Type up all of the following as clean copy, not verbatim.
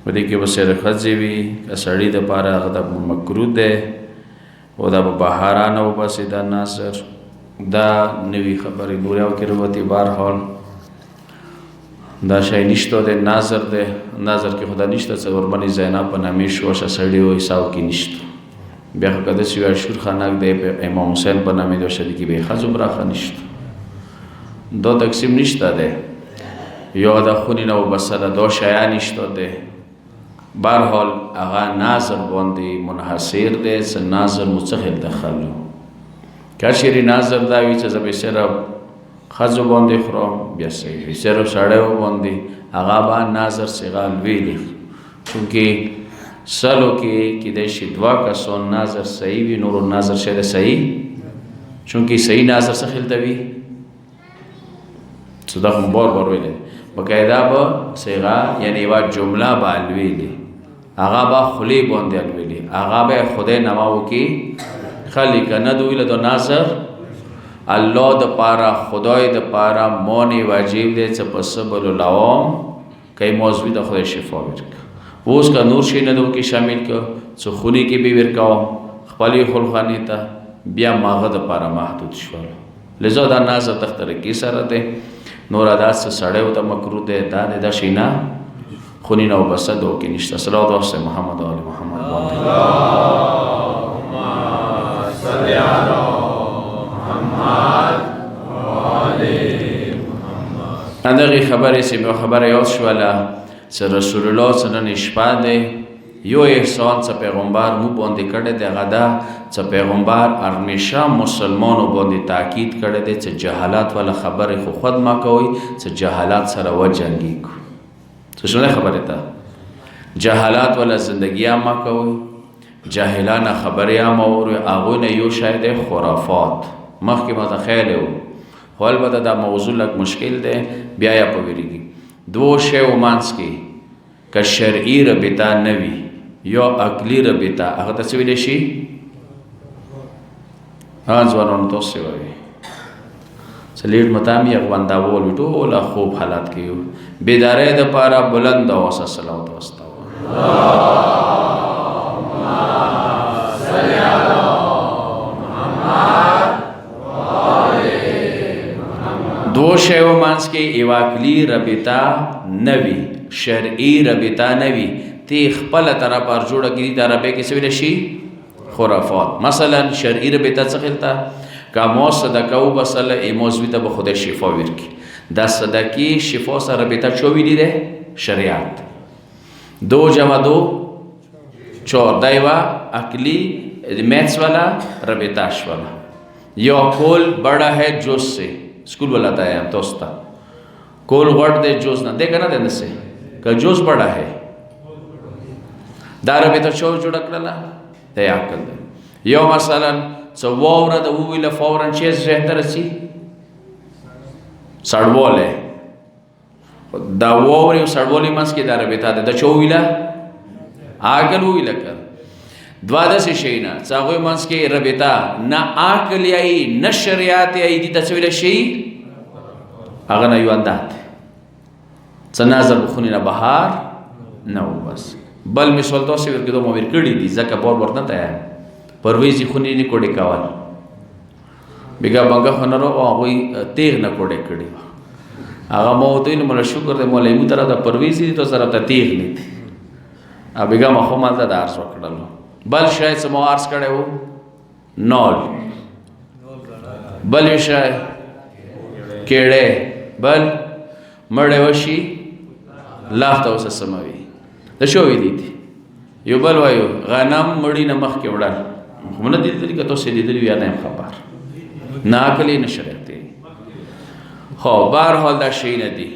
په دې کې به سره ښځې وي که سړي دپاره هغه د مکروه دی او دا به بهارانه وباسي دا ناظر دا نوي خبرې نورې او کې روتې بهرحال دا شی نشته دی ناظر دی ناظر کې خو دا نشته څه ورباندې زینب په نامې شوشه سړي و حساب کې نشته بیا خو که داسې وي اشور خانک دی امام حسین په نامې دی شدي کې به یې ښځو براخه نشته دا تقسیم نشته دی یا د خونې نه وبسله دا شیان نشته دی بهرحال هغه ناظر باندې منحصر دی څه ناظر مو څه خیل دخل که چېرې ناظر دا وي چې زه به صرف ښځو باندې خورم بیا صحیح وي صرف سړیو باندې هغه به ناظر صغال ویلي چونکې سلو کې کیدای شي دوه کسان ناظر صحیح وي نورو ناظر شاید صحیح چونکې صحیح ناظر څه خیل ته وي څه دا خو بار بار ویلی باقاعده به صیغه یعنی یوه جمله به الویلي هغه به خولې باندې الویلي هغه به خدای نما وکړي خلی که نه دوی له د ناظر الله د پاره خدای د پاره مونې واجب دی چې په صبر و لوام که موضوع د خدای شفا ورکړه اوس که نور شی نه دو کې شامل که څه خونې کې به ورکوم خپلې خلخانې ته بیا ماغه د پاره محدود شول لذا دا ناظر د طریقې سره دی نور ادا څه سړیو ته مکروه دی دا شی نه خونې نه وبسه دو کې نشته صلوات واسطه محمد آل محمد اللهم صل علی محمد اندغه خبرې سیمه خبره یاد شوله چې رسول الله صلی الله علیه شپه دی یو احسان چې پیغمبر مو باندې کړی دی هغه دا چې پیغمبر همیشه مسلمانو باندې تاکید کړی دی چې جهالت والا خبرې خو خود ما کوئ چې جهالت سره وجنګي څه شونه خبره ده جهالت والا زندگی ما کوئ جاهلانه خبرې ما اورئ هغوی نه یو شی دی خرافات مخکې ما ته خیال و خو البته دا موضوع لږ مشکل دی بیا یې په ویریږي دو شی و منځ کې که شرعي رابطه نه وي یا عقلي رابطه هغه ته څه ویلی شي ځوانانو تاسې وایي څه لیډ متام یې غونډاول وي ټوله خوب حالت کې یو بیدارۍ دپاره بلند اوسه صلوات واسطه دو شیو منځ کې یو عقلي رابطه نه وي شرعي رابطه نه وي تی خپله طرفه جوړه کړي دا رابطه کې څه ویلی شي خرافات مثلا شرعي رابطه څه خلته که ما صدقه وبسله ای موضوع ته به خدای شفا ورکړي دا صدقې شفا سره رابطه چا ویلي دی شریعت دو جمع دو چهار دا یوه عقلي میتھس والا رابطه شوله یا کل بڑا ہے جز سے اسکول والا تا ہے توستا کول غټ دے جوز نه دے کنه دنه سه که جوز بڑا ہے دا رابطه چا جوړه کړله د عقل دی یو مثلا څه واوره د وویله فورا چې ذهن ته رسي سړوالی دا واورې او سړوالي منځ کې دا رابطه ده د چا وویله عقل وویله که دوه داسې شی نه چې هغوی منځ کې رابطه نه عقل یایي نه شریعت یایي دي ته څه ویلی شي هغه نه یو اندات څه نظر به خونې نه بهر نه و بس بل مثال داسې ورکېدو ما ورکړي دي ځکه بار بار نه ته پرویزي خونې نه کوډې کول بېګا بنګه خونه رو هغوی تیغ نه کوډې کړي هغه ما ورته ویل مولا شکر دی مولا یمو طرف ته پرویزي دي تو طرف ته تیغ نه دي بېګا ما خو مالته د عرض وکړلو بل شاید څه مو عرض کړی و نال بل یو شی کیړی بل مړی وشي لاف ته اوسه سموي د شو ویلي دي یو بل وایو غنم مړي نه مخکې وړل خو نه دي لیدلي که تاسې لیدلي وي یا نه یم خبر نه عقل یې نه شریعتي خو بهرحال دا شی نه دي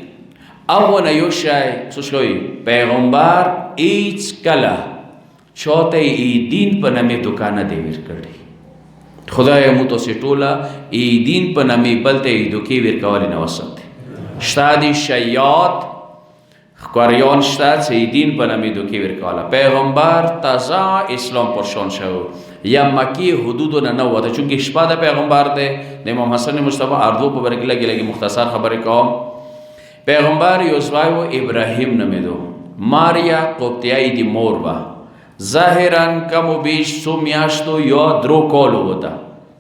اونه یو شی څه شوی پیغمبر هیڅ کله چاته ای دین په نامې دوکان نه دی ورکړی خدای مو تاسې ټوله ای دین په نامې بل ته یې دوکې ورکولې نه وساتې شته دي شیاد ښکاریان شته چې ای دین په نامې دوکې ورکوله پیغمبر تازه اسلام پرشان شو یا مکی حدودو نه نه وته چونکې شپه د پیغمبر دی د امام حسن مصطفی اردو په باره کې لږې لږې مختصر خبرې کوم پیغمبر یو ځوای و ابراهیم نومېدو ماریا قبطیائی دی مور با ظاهران کم و بیش 100 میاشتو یا 3 کالو ودا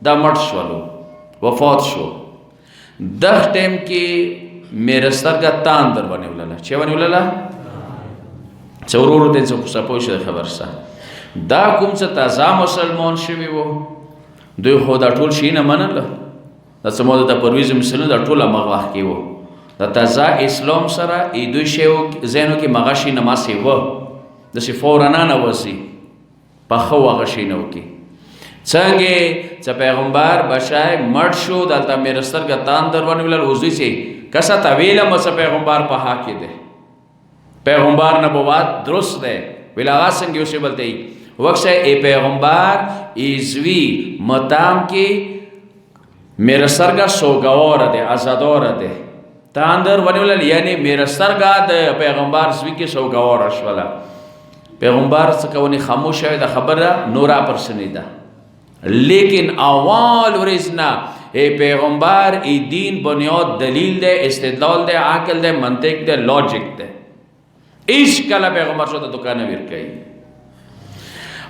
دا مړ شولو وفات شو دغ ټیم کې میرا سترګه تاندر ونیولله چې ونیولله څه ورورو ته څه پوه شو خبر سه دا کوم څه تازه مسلمان شوي وو دوی خو دا ټول شي نه منله دا څه موده د پرویز مثلونه دا ټول هغه وخت کې وو دا تازه اسلام سره ای دوی شی ذهنو کې مغه شي نماسي وو داسې فورا ننوځي پخه هغه شي نه وکړي څنګه چې پیغمبر بشای مړ شو دلته میرا سترګه تاندر ونیولل اوس دوی چې کسه ته ویله مڅ پیغمبر په حق کې دی پیغمبر نبوت درست ده ویل هغه څنګه یو شی بلته ای وقت ای پیغمبر ایزوی متام کې میرا سترګه سوګواره ده آزادواره ده تاندر ونیولل یعنی میرا سترګه د پیغمبر زوی کې سوګواره شوله پیغمبر څه کوي خاموش شوی د خبره نورا پرسنی ده لیکن اول ورځ نه ای پیغمبر ای دین بنیاد دلیل ده استدلال ده عقل ده منطق ده لاجیک ده ایش کله پیغمبر شو د دکانه ور کوي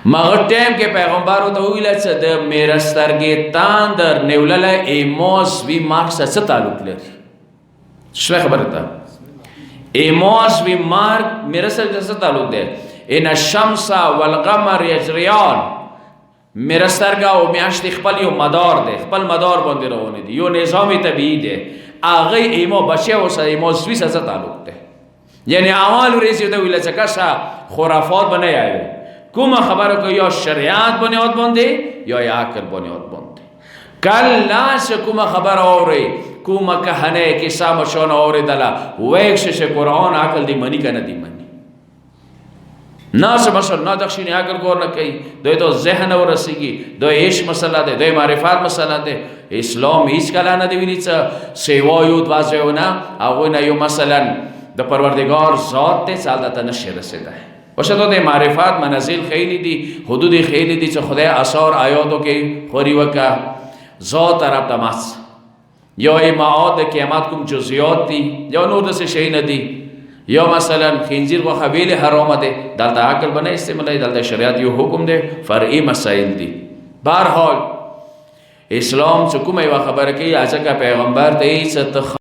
مغه ټیم کې پیغمبر ته ویل چې د میرا سترګې تاندر نیولله ایموس وی مارکس څه تعلق لري څه خبره ده ایموس وی مارک میرا سره څه تعلق ده ان الشمس والقمر یجریان میرا سترګه او میاشت خپل یو مدار ده خپل مدار باندې روان دي یو نظام طبیعي ده هغه ایمو بچه او سره ایموس وی سره تعلق ده یعنی اول ورځ د ویل څه کاسه خرافات بنه آئے کومه خبره کو یا شریعت بنیاد باندې یا عقل بنیاد باندې کله چې کومه خبره اوري کومه کهنه کې سامشون اوریدله وایښ قرآن عقل دی منی کنه دی منی ناس مثلا نه دښینه عقل ګور نه کوي دوی ته ذهن ورسیږي دوی عشق مسله ده دوی معرفت مسله ده اسلام هیڅ کله نه دی ویلي څه سیوا یو واځونه هغه نه یو مثلا د پروردگار ذات ته سعادت نشه رسیده وشتو د معرفت منازل خیلی دی حدود خیلی دی چې خدای اثار آیاتو کې خوري وکا ذات طرف تماس یا معاد قیامت کوم جزئیات دي یا نور د څه شي نه دي یا مثلا خنزیر و خبیل حرام ده دلته عقل بنه استعمال دلته شریعت یو حکم ده فرعي مسائل دي بهر حال اسلام چې کومه خبره کوي ځکه پیغمبر ته